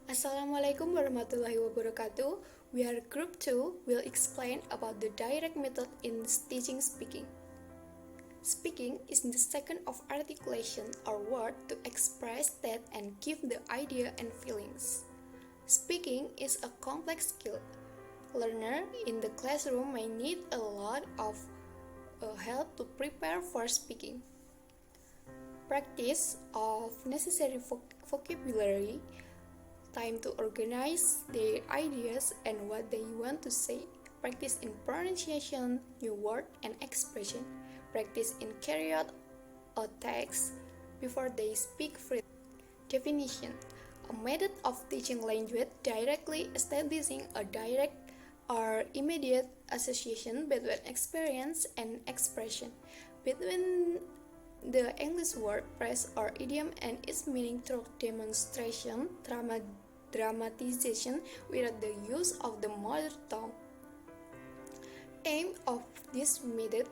Assalamualaikum warahmatullahi wabarakatuh. We are group 2 will explain about the direct method in teaching speaking. Speaking is the second of articulation or word to express that and give the idea and feelings. Speaking is a complex skill. Learner in the classroom may need a lot of help to prepare for speaking. Practice of necessary vocabulary, time to organize their ideas and what they want to say, practice in pronunciation, new word and expression, practice in carry out a text before they speak freely. Definition: a method of teaching language directly establishing a direct or immediate association between experience and expression, between the English word, phrase, or idiom and its meaning through demonstration, dramatization without the use of the mother tongue. Aim of this method: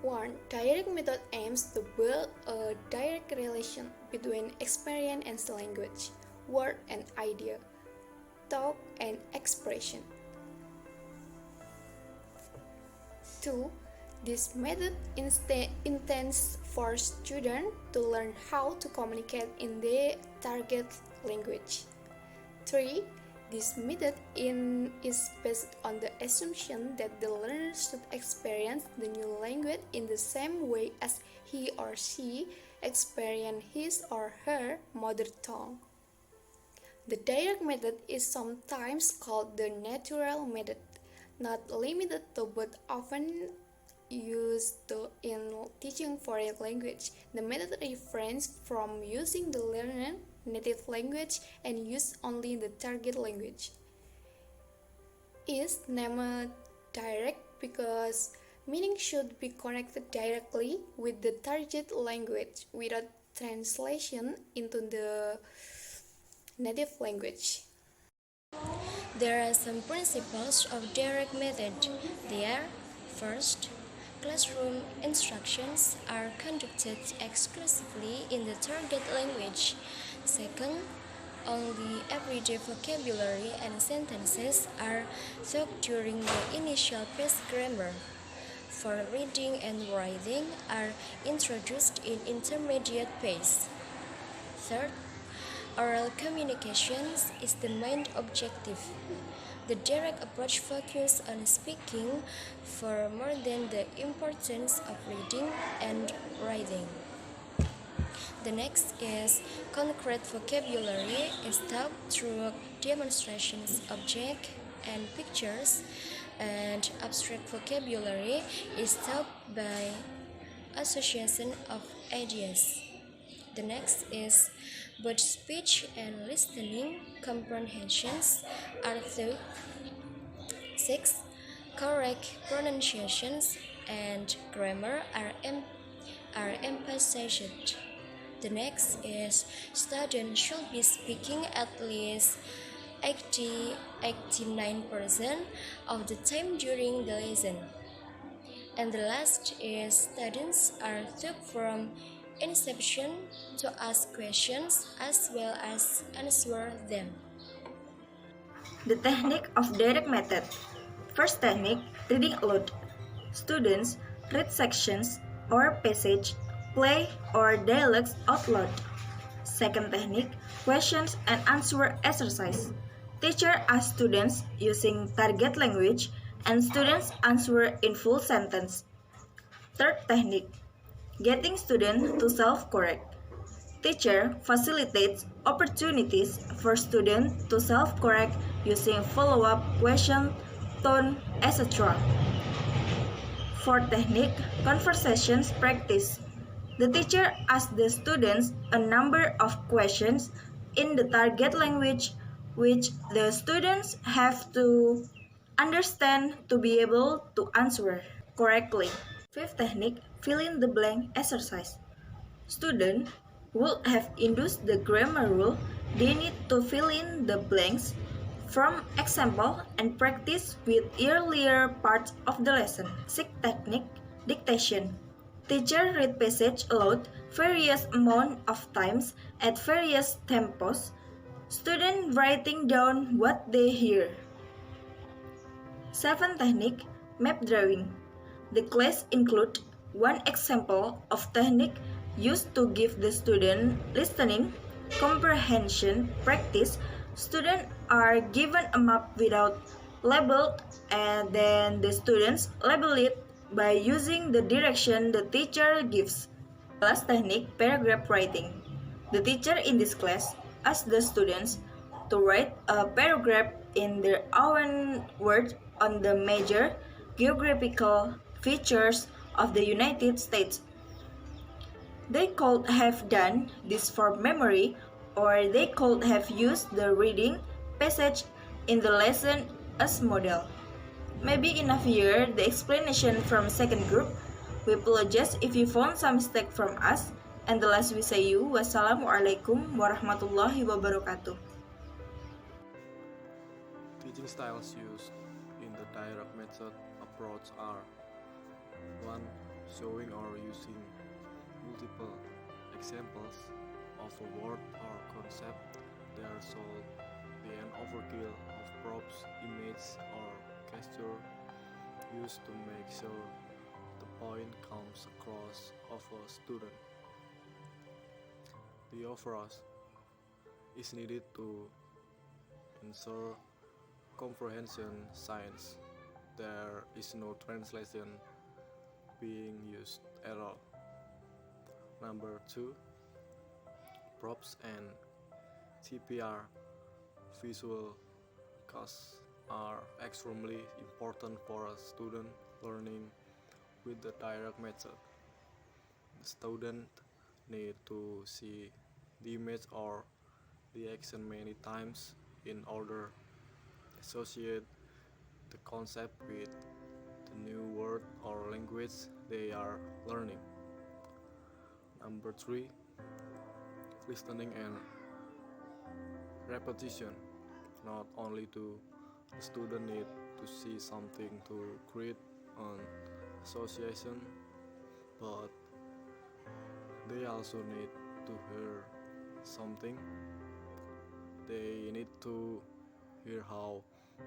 1. Direct method aims to build a direct relation between experience and language, word and idea, thought and expression. 2. This method intends for students to learn how to communicate in their target language. 3. This method is based on the assumption that the learner should experience the new language in the same way as he or she experienced his or her mother tongue. The direct method is sometimes called the natural method, not limited to but often used in teaching foreign language. The method refrains from using the learner's native language and use only the target language. Is named direct because meaning should be connected directly with the target language without translation into the native language. There are some principles of direct method. They are: first, classroom instructions are conducted exclusively in the target language. Second, only everyday vocabulary and sentences are taught during the initial phase grammar. For reading and writing are introduced in intermediate phase. Third, oral communications is the main objective. The direct approach focuses on speaking for more than the importance of reading and writing. The next is concrete vocabulary is taught through demonstrations, objects, and pictures, and abstract vocabulary is taught by association of ideas. The next is both speech and listening comprehensions are taught. 6. Correct pronunciations and grammar are emphasized. The next is students should be speaking at least 89% of the time during the lesson. And the last is students are taught from inception to ask questions as well as answer them. The technique of direct method. First technique, reading aloud. Students read sections or passage, play or dialogues out loud. Second technique, questions and answer exercise. Teacher asks students using target language and students answer in full sentence. Third technique, getting students to self-correct. Teacher facilitates opportunities for students to self-correct using follow-up question, tone, etc. Fourth technique, conversations practice. The teacher asks the students a number of questions in the target language which the students have to understand to be able to answer correctly. Fifth technique, fill in the blank exercise. Students would have induced the grammar rule, they need to fill in the blanks from example and practice with earlier parts of the lesson. Sixth technique, dictation. Teacher read passage aloud various amount of times at various tempos Student writing down what they hear. 7. Technique map drawing. The class include one example of technique used to give the student listening comprehension practice. Students are given a map without labeled, and then the students label it by using the direction the teacher gives. Last technique, paragraph writing. The teacher in this class asks the students to write a paragraph in their own words on the major geographical features of the United States. They could have done this for memory, or they could have used the reading passage in the lesson as model. Maybe enough here the explanation from second group. We apologize if you found some mistake from us. And the last we say you, wassalamualaikum warahmatullahi wabarakatuh. Teaching styles used in the direct method approach are 1. Showing or using multiple examples of a word or concept. They are sold an overkill of props, image, or gesture used to make sure the point comes across of a student. The overall is needed to ensure comprehension science. There is no translation being used at all. Number 2. Props and TPR visual cues are extremely important for a student learning with the direct method. The student need to see the image or the action many times in order to associate the concept with the new word or language they are learning. Number 3. Listening and repetition. Not only do the student need to see something to create an association, but they also need to hear something. They need to hear how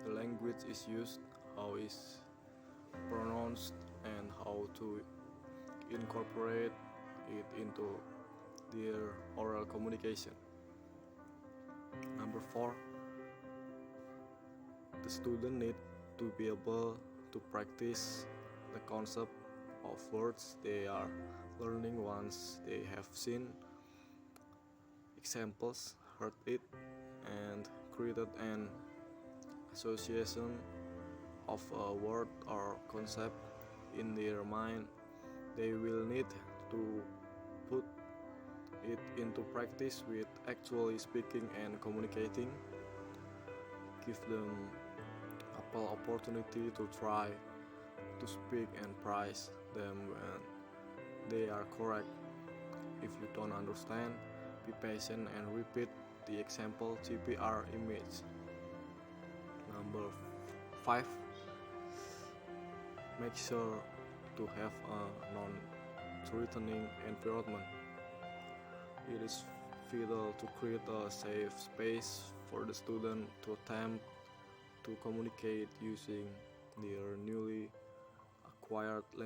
the language is used, how it's pronounced, and how to incorporate it into their oral communication. Number 4. The student need to be able to practice the concept of words they are learning once they have seen examples, heard it, and created an association of a word or concept in their mind. They will need to put it into practice with actually speaking and communicating. Give them ample opportunity to try to speak and praise them when they are correct. If you don't understand, be patient and repeat the example TPR image. Number 5. Make sure to have a non-threatening environment. It is vital to create a safe space for the student to attempt to communicate using their newly acquired language.